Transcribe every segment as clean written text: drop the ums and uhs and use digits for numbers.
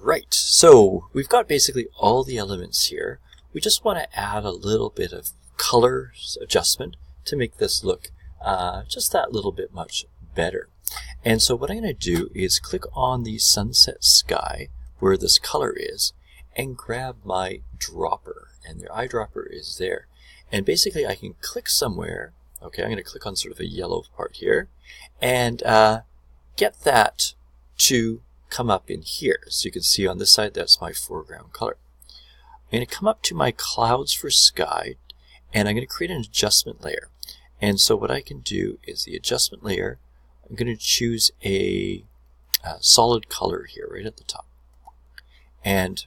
Alright, so we've got basically all the elements here. We just want to add a little bit of color adjustment to make this look just that little bit much better. And so what I'm going to do is click on the sunset sky where this color is and grab my dropper, and the eyedropper is there. And basically I can click somewhere. Okay, I'm going to click on sort of a yellow part here and get that to come up in here. So you can see on this side that's my foreground color. I'm going to come up to my clouds for sky and I'm going to create an adjustment layer. And so what I can do is the adjustment layer, I'm going to choose a solid color here right at the top. And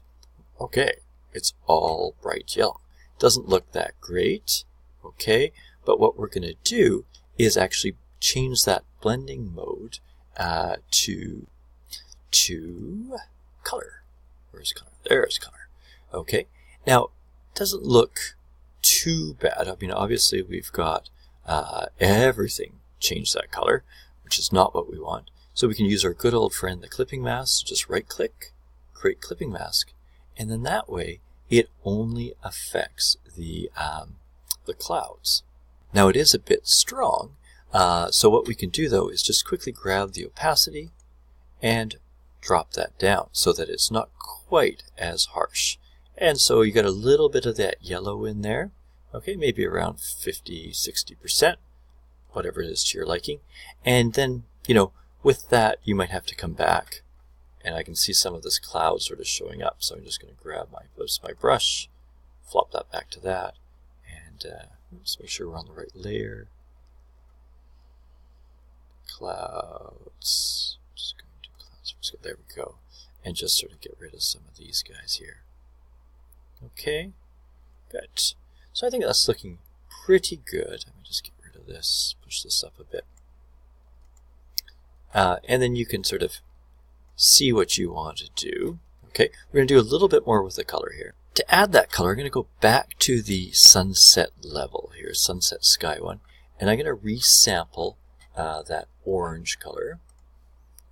okay, it's all bright yellow. Doesn't look that great, okay, but what we're going to do is actually change that blending mode to color. Where's color? There's color. Okay, now it doesn't look too bad. I mean, obviously we've got everything change that color, which is not what we want. So we can use our good old friend the clipping mask. Just right click, create clipping mask, and then that way it only affects the clouds. Now it is a bit strong, so what we can do though is just quickly grab the opacity and drop that down so that it's not quite as harsh. And so you got a little bit of that yellow in there, okay, maybe around 50–60%, whatever it is to your liking. And then, you know, with that you might have to come back, and I can see some of this cloud sort of showing up. So I'm just going to grab my brush, flop that back to that, and just make sure we're on the right layer. Clouds. Just going to clouds. So there we go. And just sort of get rid of some of these guys here. Okay, good. So I think that's looking pretty good. Let me just get rid of this, push this up a bit. And then you can sort of see what you want to do. Okay, we're going to do a little bit more with the color here. To add that color, I'm going to go back to the sunset level here, sunset sky one, and I'm going to resample that orange color.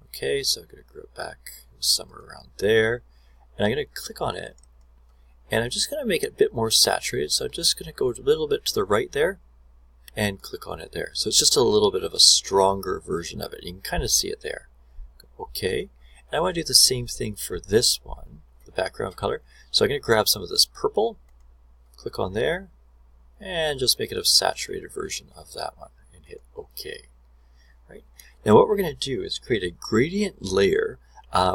Okay, so I'm going to go back somewhere around there, and I'm going to click on it, and I'm just going to make it a bit more saturated. So I'm just going to go a little bit to the right there and click on it there. So it's just a little bit of a stronger version of it. You can kind of see it there. Okay, and I want to do the same thing for this one, the background color. So I'm going to grab some of this purple, click on there, and just make it a saturated version of that one and hit OK. Right. Now what we're going to do is create a gradient layer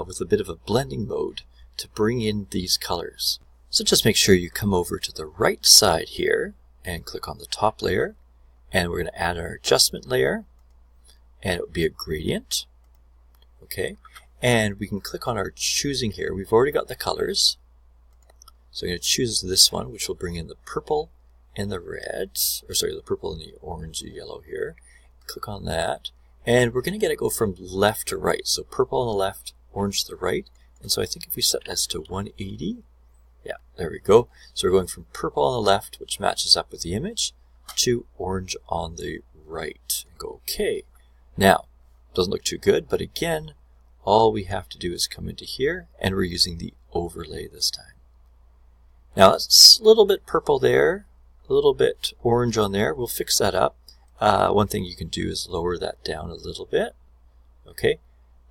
with a bit of a blending mode to bring in these colors. So just make sure you come over to the right side here and click on the top layer, and we're going to add our adjustment layer, and it will be a gradient. Okay, and we can click on our choosing here. We've already got the colors, so I'm going to choose this one, which will bring in the purple and the red, or sorry, the purple and the orange and yellow here. Click on that, and we're going to get it go from left to right. So purple on the left, orange to the right. And so I think if we set this to 180, yeah, there we go. So we're going from purple on the left, which matches up with the image, to orange on the right. And go OK. Now, doesn't look too good, but again, all we have to do is come into here, and we're using the overlay this time. Now it's a little bit purple there, a little bit orange on there. We'll fix that up. One thing you can do is lower that down a little bit. Okay,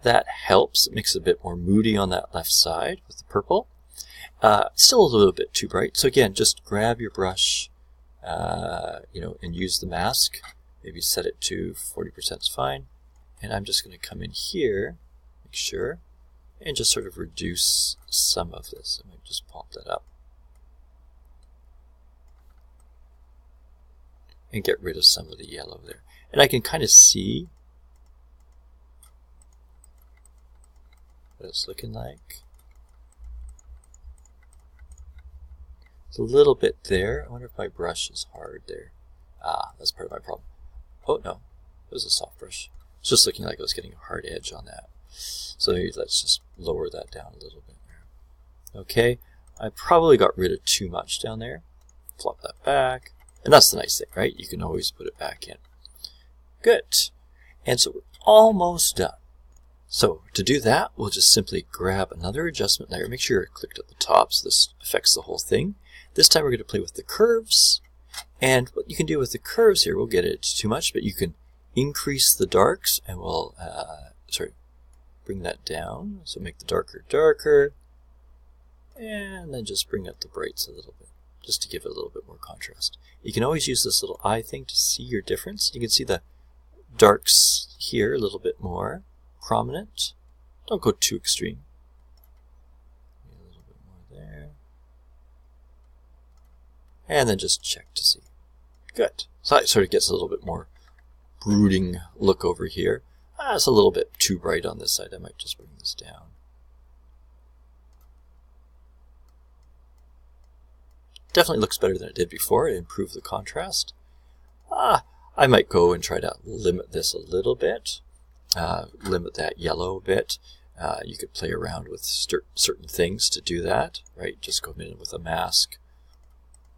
that helps. It makes it a bit more moody on that left side with the purple. Still a little bit too bright. So again, just grab your brush, you know, and use the mask. Maybe set it to 40% is fine. And I'm just going to come in here, make sure, and just sort of reduce some of this. I might just pop that up. And get rid of some of the yellow there. And I can kind of see what it's looking like. It's a little bit there. I wonder if my brush is hard there. Ah, that's part of my problem. Oh no, it was a soft brush. It's just looking like it was getting a hard edge on that. So maybe let's just lower that down a little bit there. Okay, I probably got rid of too much down there. Flop that back. And that's the nice thing, right? You can always put it back in. Good. And so we're almost done. So to do that, we'll just simply grab another adjustment layer. Make sure you're clicked at the top so this affects the whole thing. This time we're going to play with the curves. And what you can do with the curves here, we'll get it too much, but you can increase the darks and we'll bring that down. So make the darker darker. And then just bring up the brights a little bit, just to give it a little bit more contrast. You can always use this little eye thing to see your difference. You can see the darks here a little bit more prominent. Don't go too extreme. A little bit more there. And then just check to see. Good. So it sort of gets a little bit more brooding look over here. It's a little bit too bright on this side. I might just bring this down. Definitely looks better than it did before. It improved the contrast. I might go and try to limit this a little bit. Limit that yellow a bit. You could play around with certain things to do that, right? Just go in with a mask.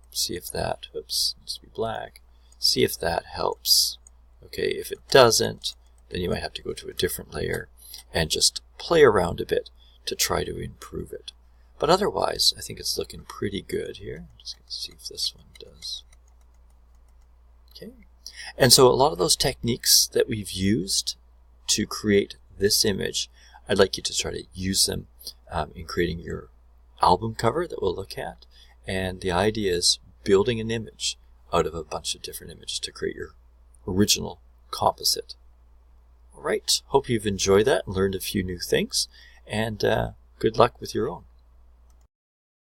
See if that, oops, needs to be black. See if that helps. Okay, if it doesn't, then you might have to go to a different layer and just play around a bit to try to improve it. But otherwise, I think it's looking pretty good here. I'm just going to see if this one does. Okay. And so a lot of those techniques that we've used to create this image, I'd like you to try to use them in creating your album cover that we'll look at. And the idea is building an image out of a bunch of different images to create your original composite. All right. Hope you've enjoyed that and learned a few new things. And good luck with your own.